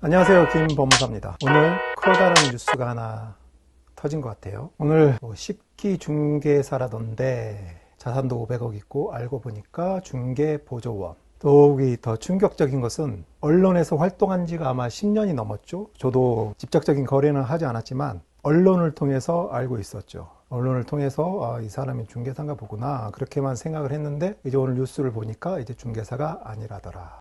안녕하세요, 김법무사입니다. 오늘 커다란 뉴스가 하나 터진 것 같아요. 오늘 10기 중개사라던데 자산도 500억 있고 알고 보니까 중개보조원. 더욱이 더 충격적인 것은 언론에서 활동한 지가 아마 10년이 넘었죠. 저도 직접적인 거래는 하지 않았지만 언론을 통해서 알고 있었죠. 언론을 통해서 이 사람이 중개사인가 보구나 그렇게만 생각을 했는데 이제 오늘 뉴스를 보니까 이제 중개사가 아니라더라.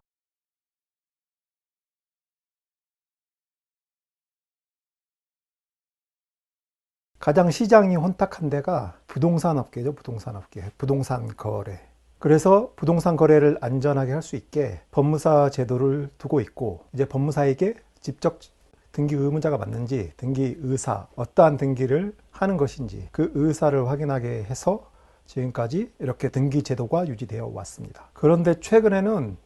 가장 시장이 혼탁한 데가 부동산 업계죠. 부동산 업계. 부동산 거래. 그래서 부동산 거래를 안전하게 할 수 있게 법무사 제도를 두고 있고, 이제 법무사에게 직접 등기 의무자가 맞는지, 등기 의사, 어떠한 등기를 하는 것인지 그 의사를 확인하게 해서 지금까지 이렇게 등기 제도가 유지되어 왔습니다. 그런데 최근에는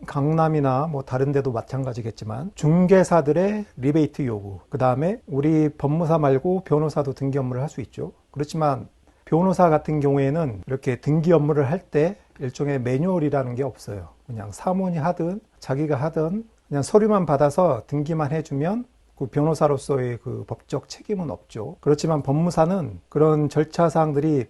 강남이나 다른 데도 마찬가지겠지만 중개사들의 리베이트 요구, 그 다음에 우리 법무사 말고 변호사도 등기 업무를 할 수 있죠. 그렇지만 변호사 같은 경우에는 이렇게 등기 업무를 할 때 일종의 매뉴얼이라는 게 없어요. 그냥 사문이 하든 자기가 하든 그냥 서류만 받아서 등기만 해주면 그 변호사로서의 그 법적 책임은 없죠. 그렇지만 법무사는 그런 절차 사항들이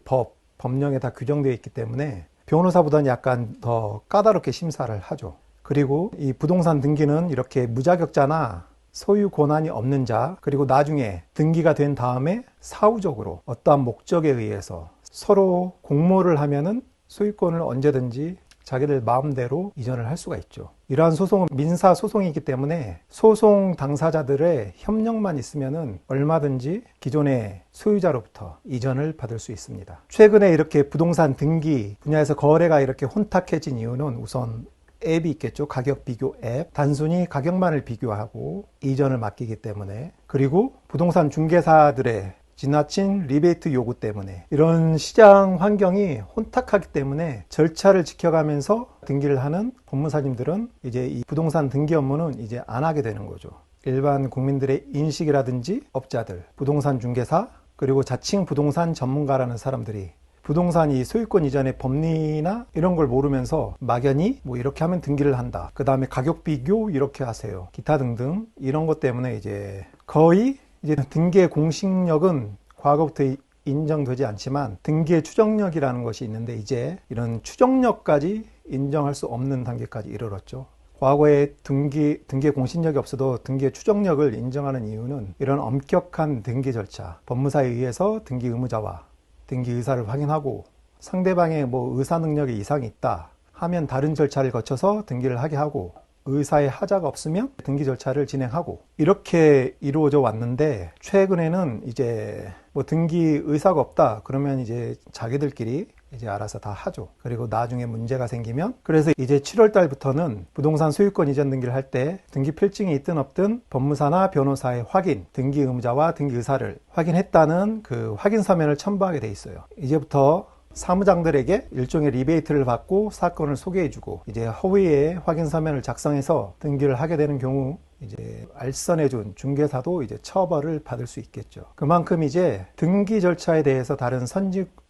법령에 다 규정되어 있기 때문에 변호사보다는 약간 더 까다롭게 심사를 하죠. 그리고 이 부동산 등기는 이렇게 무자격자나 소유 권한이 없는 자, 그리고 나중에 등기가 된 다음에 사후적으로 어떠한 목적에 의해서 서로 공모를 하면은 소유권을 언제든지 자기들 마음대로 이전을 할 수가 있죠. 이러한 소송은 민사 소송이기 때문에 소송 당사자들의 협력만 있으면은 얼마든지 기존의 소유자로부터 이전을 받을 수 있습니다. 최근에 이렇게 부동산 등기 분야에서 거래가 이렇게 혼탁해진 이유는 우선 앱이 있겠죠. 가격 비교 앱. 단순히 가격만을 비교하고 이전을 맡기기 때문에, 그리고 부동산 중개사들의 지나친 리베이트 요구 때문에, 이런 시장 환경이 혼탁하기 때문에 절차를 지켜가면서 등기를 하는 법무사님들은 이제 이 부동산 등기 업무는 이제 안 하게 되는 거죠. 일반 국민들의 인식이라든지 업자들, 부동산 중개사, 그리고 자칭 부동산 전문가라는 사람들이 부동산이 소유권 이전의 법리나 이런 걸 모르면서 막연히 이렇게 하면 등기를 한다. 그 다음에 가격 비교 이렇게 하세요. 기타 등등 이런 것 때문에 이제 거의 이제 등기의 공식력은 과거부터 인정되지 않지만 등기의 추정력이라는 것이 있는데 이제 이런 추정력까지 인정할 수 없는 단계까지 이르렀죠. 과거에 등기의 공신력이 없어도 등기의 추정력을 인정하는 이유는 이런 엄격한 등기 절차, 법무사에 의해서 등기 의무자와 등기 의사를 확인하고 상대방의 의사 능력에 이상이 있다 하면 다른 절차를 거쳐서 등기를 하게 하고, 의사의 하자가 없으면 등기 절차를 진행하고, 이렇게 이루어져 왔는데 최근에는 이제 등기 의사가 없다 그러면 이제 자기들끼리 이제 알아서 다 하죠. 그리고 나중에 문제가 생기면, 그래서 이제 7월 달부터는 부동산 소유권 이전 등기를 할 때 등기 필증이 있든 없든 법무사나 변호사의 확인, 등기 의무자와 등기 의사를 확인했다는 그 확인 서면을 첨부하게 돼 있어요. 이제부터 사무장들에게 일종의 리베이트를 받고 사건을 소개해주고 이제 허위의 확인 서면을 작성해서 등기를 하게 되는 경우 이제 알선해준 중개사도 이제 처벌을 받을 수 있겠죠. 그만큼 이제 등기 절차에 대해서 다른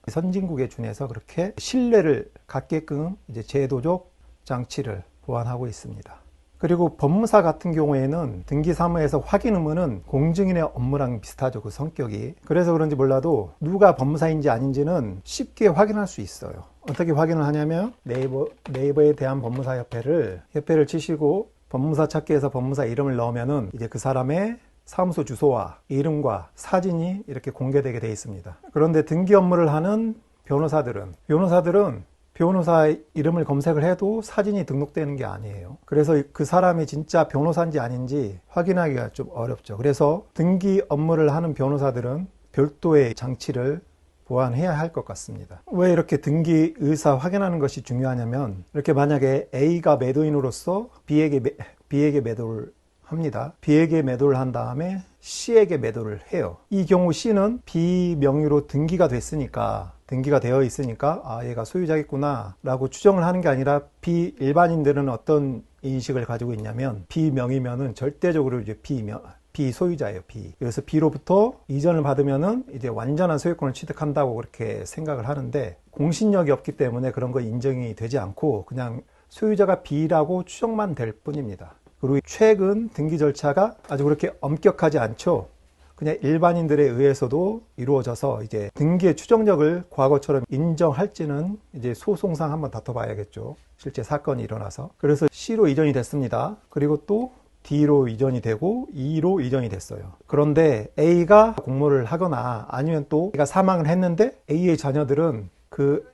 선진국에 준해서 그렇게 신뢰를 갖게끔 이제 제도적 장치를 보완하고 있습니다. 그리고 법무사 같은 경우에는 등기사무에서 확인 의무는 공증인의 업무랑 비슷하죠. 그 성격이. 그래서 그런지 몰라도 누가 법무사인지 아닌지는 쉽게 확인할 수 있어요. 어떻게 확인을 하냐면 네이버에 대한 협회를 치시고 법무사 찾기에서 법무사 이름을 넣으면은 이제 그 사람의 사무소 주소와 이름과 사진이 이렇게 공개되게 되어 있습니다. 그런데 등기 업무를 하는 변호사들은 변호사 이름을 검색을 해도 사진이 등록되는 게 아니에요. 그래서 그 사람이 진짜 변호사인지 아닌지 확인하기가 좀 어렵죠. 그래서 등기 업무를 하는 변호사들은 별도의 장치를 보완해야 할 것 같습니다. 왜 이렇게 등기 의사 확인하는 것이 중요하냐면, 이렇게 만약에 A가 매도인으로서 B에게 매도를 합니다. B에게 매도를 한 다음에 C에게 매도를 해요. 이 경우 C는 B 명의로 등기가 되어 있으니까 얘가 소유자겠구나 라고 추정을 하는 게 아니라, 일반인들은 어떤 인식을 가지고 있냐면 B 명의면은 절대적으로 이제 B 소유자예요. 그래서 B로부터 이전을 받으면은 이제 완전한 소유권을 취득한다고 그렇게 생각을 하는데, 공신력이 없기 때문에 그런 거 인정이 되지 않고 그냥 소유자가 B라고 추정만 될 뿐입니다. 그리고 최근 등기 절차가 아주 그렇게 엄격하지 않죠. 그냥 일반인들에 의해서도 이루어져서 이제 등기의 추정력을 과거처럼 인정할지는 이제 소송상 한번 다퉈봐야겠죠. 실제 사건이 일어나서. 그래서 C로 이전이 됐습니다. 그리고 또 D로 이전이 되고 E로 이전이 됐어요. 그런데 A가 공모를 하거나 아니면 또 A가 사망을 했는데 A의 자녀들은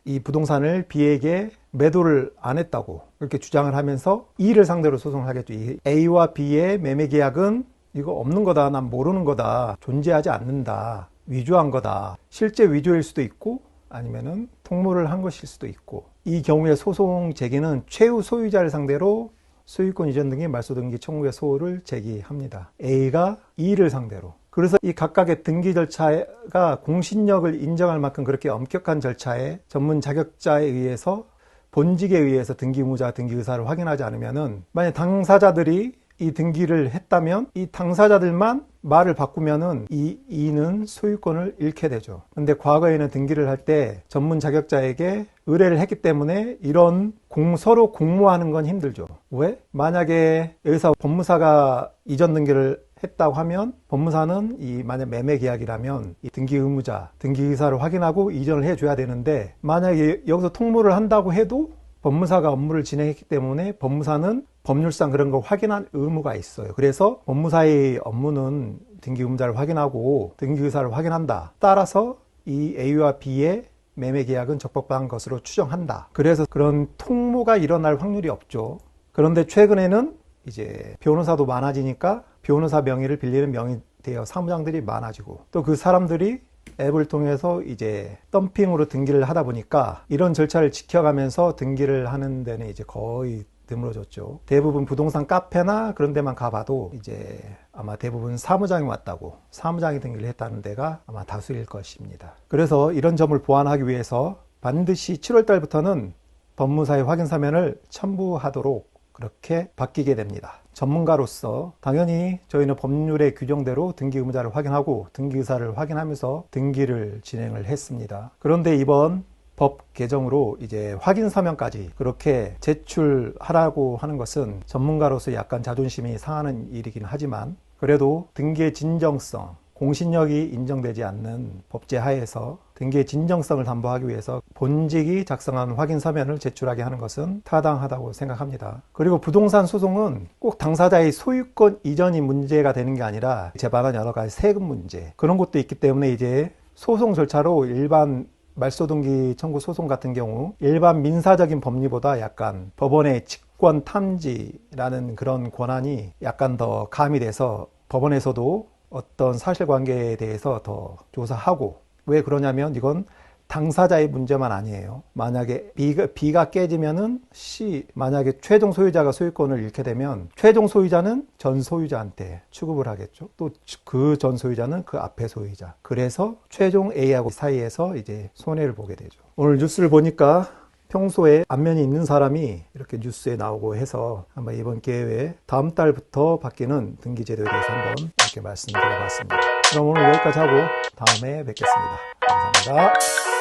이 부동산을 B에게 매도를 안 했다고 그렇게 주장을 하면서 E를 상대로 소송을 하겠죠. 이 A와 B의 매매 계약은 이거 없는 거다, 난 모르는 거다, 존재하지 않는다, 위조한 거다. 실제 위조일 수도 있고 아니면은 통모를 한 것일 수도 있고, 이 경우에 소송 제기는 최후 소유자를 상대로 소유권 이전 등기, 말소 등기 청구의 소를 제기합니다. A가 E를 상대로. 그래서 이 각각의 등기 절차가 공신력을 인정할 만큼 그렇게 엄격한 절차에 전문 자격자에 의해서 본직에 의해서 등기 의무자, 등기 의사를 확인하지 않으면은, 만약 당사자들이 이 등기를 했다면 이 당사자들만 말을 바꾸면은 이 E는 소유권을 잃게 되죠. 근데 과거에는 등기를 할 때 전문 자격자에게 의뢰를 했기 때문에 이런 서로 공모하는 건 힘들죠. 왜? 만약에 여기서 법무사가 이전 등기를 했다고 하면 법무사는 만약 매매 계약이라면 이 등기 의무자, 등기 의사를 확인하고 이전을 해줘야 되는데, 만약에 여기서 통모를 한다고 해도 법무사가 업무를 진행했기 때문에 법무사는 법률상 그런 걸 확인할 의무가 있어요. 그래서 법무사의 업무는 등기 의무자를 확인하고 등기 의사를 확인한다. 따라서 이 A와 B의 매매 계약은 적법한 것으로 추정한다. 그래서 그런 통모가 일어날 확률이 없죠. 그런데 최근에는 이제 변호사도 많아지니까 변호사 명의를 빌리는 명의 대여 사무장들이 많아지고, 또 그 사람들이 앱을 통해서 이제 덤핑으로 등기를 하다 보니까 이런 절차를 지켜가면서 등기를 하는 데는 이제 거의 드물어졌죠. 대부분 부동산 카페나 그런 데만 가봐도 이제 아마 대부분 사무장이 왔다고, 사무장이 등기를 했다는 데가 아마 다수일 것입니다. 그래서 이런 점을 보완하기 위해서 반드시 7월 달부터는 법무사의 확인 서면을 첨부하도록 그렇게 바뀌게 됩니다. 전문가로서 당연히 저희는 법률의 규정대로 등기 의무자를 확인하고 등기 의사를 확인하면서 등기를 진행을 했습니다. 그런데 이번 법 개정으로 이제 확인 서면까지 그렇게 제출하라고 하는 것은 전문가로서 약간 자존심이 상하는 일이긴 하지만, 그래도 등기의 진정성, 공신력이 인정되지 않는 법제 하에서 등기의 진정성을 담보하기 위해서 본직이 작성한 확인 서면을 제출하게 하는 것은 타당하다고 생각합니다. 그리고 부동산 소송은 꼭 당사자의 소유권 이전이 문제가 되는 게 아니라 재반한 여러 가지 세금 문제, 그런 것도 있기 때문에 이제 소송 절차로 일반 말소등기 청구 소송 같은 경우 일반 민사적인 법리보다 약간 법원의 직권 탐지라는 그런 권한이 약간 더 가미돼서 법원에서도 어떤 사실관계에 대해서 더 조사하고, 왜 그러냐면 이건 당사자의 문제만 아니에요. 만약에 B가 깨지면은 만약에 최종 소유자가 소유권을 잃게 되면 최종 소유자는 전 소유자한테 취급을 하겠죠. 또 그 전 소유자는 그 앞에 소유자. 그래서 최종 A하고 사이에서 이제 손해를 보게 되죠. 오늘 뉴스를 보니까 평소에 안면이 있는 사람이 이렇게 뉴스에 나오고 해서 한번 이번 기회에 다음 달부터 바뀌는 등기제도에 대해서 한번 이렇게 말씀드려봤습니다. 그럼 오늘 여기까지 하고 다음에 뵙겠습니다. 감사합니다.